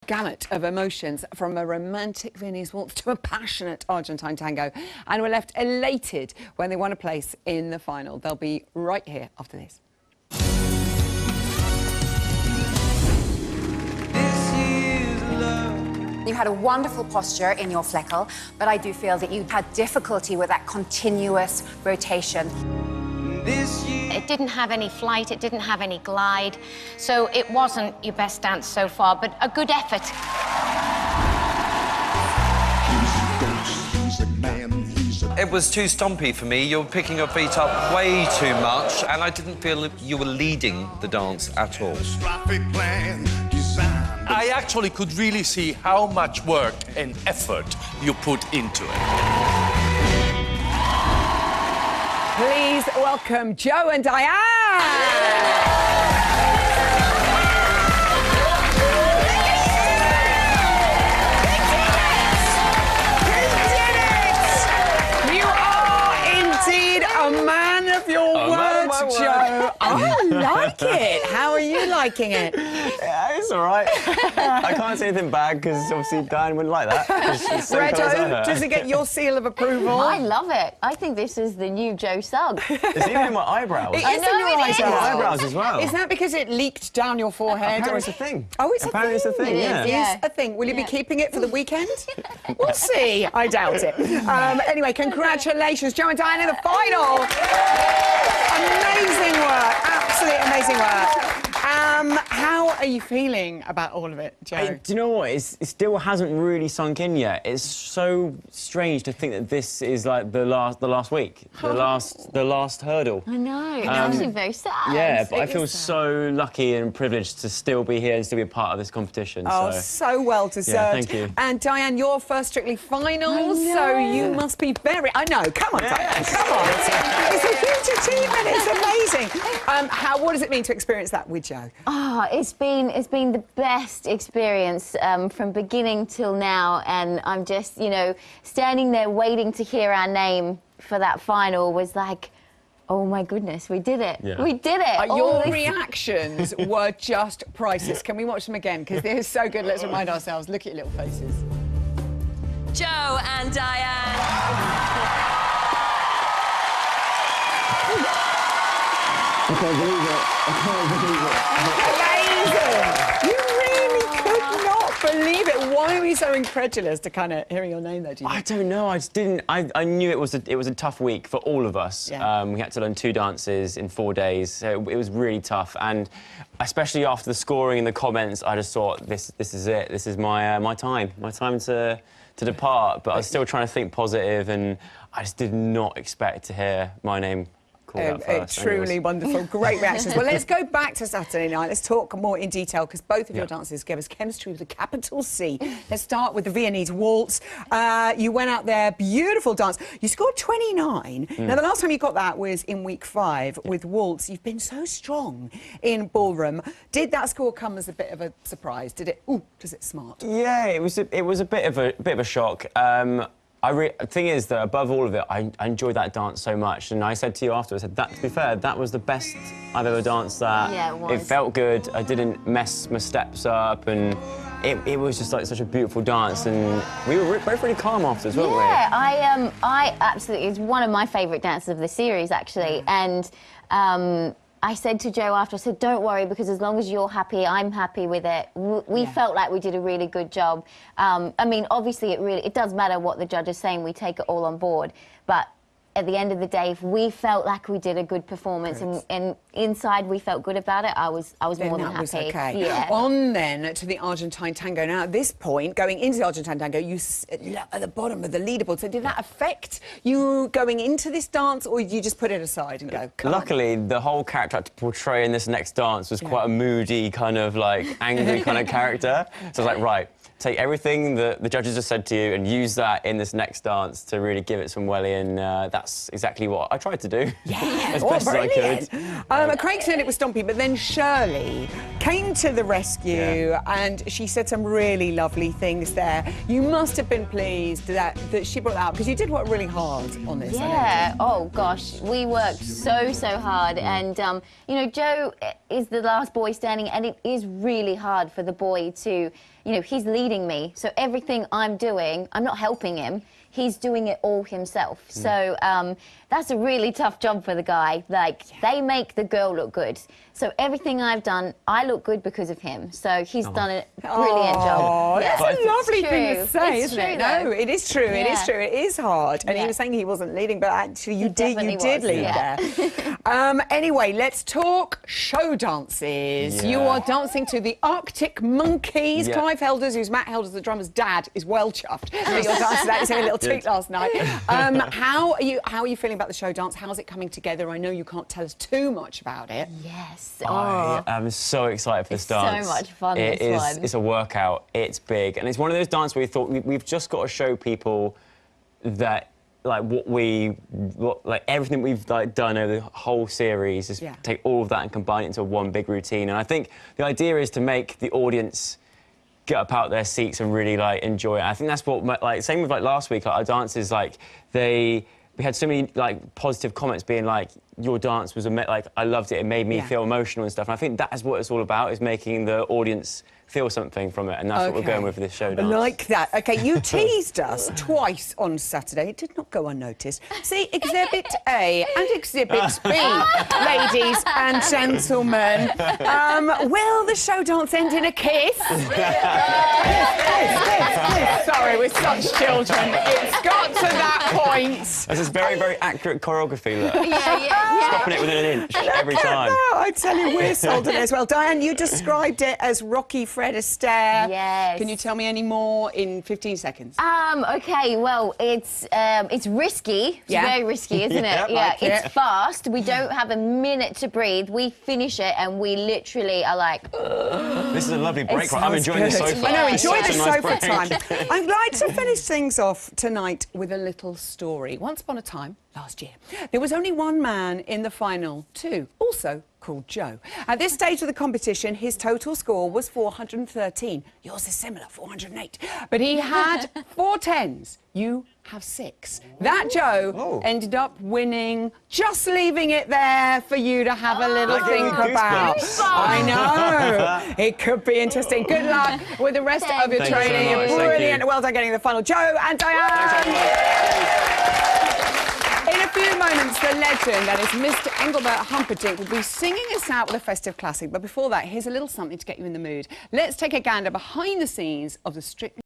Gamut of emotions, from a romantic Viennese waltz to a passionate Argentine tango, and were left elated when they won a place in the final. They'll be right here after this. You had a wonderful posture in your fleckle, but I do feel that you had difficulty with that continuous rotation. It didn't have any flight, it didn't have any glide, so it wasn't your best dance so far, but a good effort. It was too stompy for me. You were picking your feet up way too much, and I didn't feel you were leading the dance at all. I actually could really see how much work and effort you put into it. Please welcome Joe and Dianne! Joe. I like it. How are you liking it? Yeah, it's all right. I can't say anything bad because obviously Dianne wouldn't like that. Redo, does it get your seal of approval? I love it. I think this is the new Joe Sugg. It's even in my eyebrows. It is in your eyebrows as well. Is that because it leaked down your forehead? Apparently it's a thing. Oh, it's Apparently a thing. It's a thing, yeah. It is a thing. Will you be keeping it for the weekend? We'll see. I doubt it. Anyway, congratulations, Joe and Dianne in the final. Amazing work. Absolutely amazing work. How are you feeling about all of it, Joe? Do you know what? It still hasn't really sunk in yet. It's so strange to think that this is like the last week, the last hurdle. I know. It's actually very sad. Yeah, but I feel so lucky and privileged to still be here and still be a part of this competition. Oh, so well deserved. Yeah, thank you. And Dianne, your first Strictly final, so you must be very. I know. Come on, Dianne. Come on. It's a huge achievement. It's amazing. What does it mean to experience that with Joe? Oh, it's been the best experience from beginning till now, and I'm just, you know, standing there waiting to hear our name for that final was like, oh my goodness, we did it. Yeah. We did it. Your reactions were just priceless. Can we watch them again? Because they're so good. Let's remind ourselves. Look at your little faces. Joe and Dianne. I can't believe it. I can't believe it. Amazing! You really could not believe it. Why were you so incredulous to kind of hearing your name there, do you think? I don't know. I just didn't. I knew it was a tough week for all of us. Yeah. We had to learn 2 dances in 4 days, so it was really tough. And especially after the scoring and the comments, I just thought, this is it. This is my time to depart. But I was still trying to think positive, and I just did not expect to hear my name. Truly wonderful, great reactions. Well, let's go back to Saturday night. Let's talk more in detail, because both of your dances gave us chemistry with a capital C. Let's start with the Viennese waltz. You went out there, beautiful dance. You scored 29. Now, the last time you got that was in week 5 with waltz. You've been so strong in ballroom. Did that score come as a bit of a surprise? Did it? Ooh, does it smart? Yeah, it was a bit of a shock. The thing is that above all of it, I enjoyed that dance so much, and I said to you afterwards, I said, to be fair, that was the best I've ever danced that. Yeah, it was. It felt good. I didn't mess my steps up, and it was just like such a beautiful dance, and we were both really calm afterwards, weren't we? Yeah, I absolutely. It's one of my favourite dances of the series, actually, and. I said to Joe after, I said, don't worry, because as long as you're happy, I'm happy with it. We felt like we did a really good job. I mean, obviously, it does matter what the judge is saying. We take it all on board. But at the end of the day, if we felt like we did a good performance and inside we felt good about it, I was more than happy. Was okay. Yeah. On then to the Argentine tango. Now, at this point, going into the Argentine tango, you at the bottom of the leaderboard. So did that affect you going into this dance, or did you just put it aside and go, come Luckily, the whole character I had to portray in this next dance was quite a moody, kind of like angry kind of character. So I was like, right, take everything that the judges have said to you and use that in this next dance to really give it some welly, and that's exactly what I tried to do. Yeah, as best as I could. Craig said it was stompy, but then Shirley came to the rescue and she said some really lovely things there. You must have been pleased that she brought that out, because you did work really hard on this. Yeah, oh gosh, we worked so hard, and you know, Joe is the last boy standing, and it is really hard for the boy to, you know, he's leading me, so everything I'm doing, I'm not helping him, he's doing it all himself. So that's a really tough job for the guy. Like, they make the girl look good. So everything I've done, I look good because of him. So he's done a brilliant job. That's a lovely thing to say, isn't it? Though. No, it is true. It is true. It is hard. And he was saying he wasn't leading, but actually you did lead there. Anyway, let's talk show dances. You are dancing to the Arctic Monkeys. Clive Helders, who's Matt Helders, the drummer's dad, is well chuffed that you're dancing that. He's having a little treat last night. How are you feeling about the show dance? How's it coming together? I know you can't tell us too much about it. Yes. I am so excited for this dance. So much fun, It's a workout. It's big. And it's one of those dances where we thought we've just got to show people that, like, everything we've done over the whole series is take all of that and combine it into one big routine. And I think the idea is to make the audience get up out their seats and really, like, enjoy it. I think that's what, same with, like, last week, like, our dances, like, we had so many, like, positive comments being like, your dance was like, I loved it, it made me feel emotional and stuff. And I think that is what it's all about, is making the audience feel something from it, and that's what we're going with this show dance. I like that. OK, you teased us twice on Saturday. It did not go unnoticed. See, Exhibit A and Exhibit B, ladies and gentlemen. Will the show dance end in a kiss? Kiss. Sorry, we're such children. It's got to that point. This is very accurate choreography, look. Stopping it within an inch every time. No, I tell you, we're sold on it as well. Diane, you described it as Rocky, Fred Astaire. Yes. Can you tell me any more in 15 seconds? Okay, well, it's risky. It's very risky, isn't it? Like it's fast. We don't have a minute to breathe. We finish it and we literally are like... This is a lovely break. I'm enjoying this so far. I know, enjoy the sofa time. Break. I'd like to finish things off tonight with a little story. Once upon a time, last year, there was only one man in the final two, also called Joe. At this stage of the competition, his total score was 413. Yours is similar, 408. But he had 4 10s. You have 6. That Joe ended up winning, just leaving it there for you to have a little think about. I know. It could be interesting. Good luck with the rest of your training. So much. Brilliant. Well done getting the final. Joe and Diane. In a few moments, the legend, that is Mr. Engelbert Humperdinck, will be singing us out with a festive classic. But before that, here's a little something to get you in the mood. Let's take a gander behind the scenes of the Strictly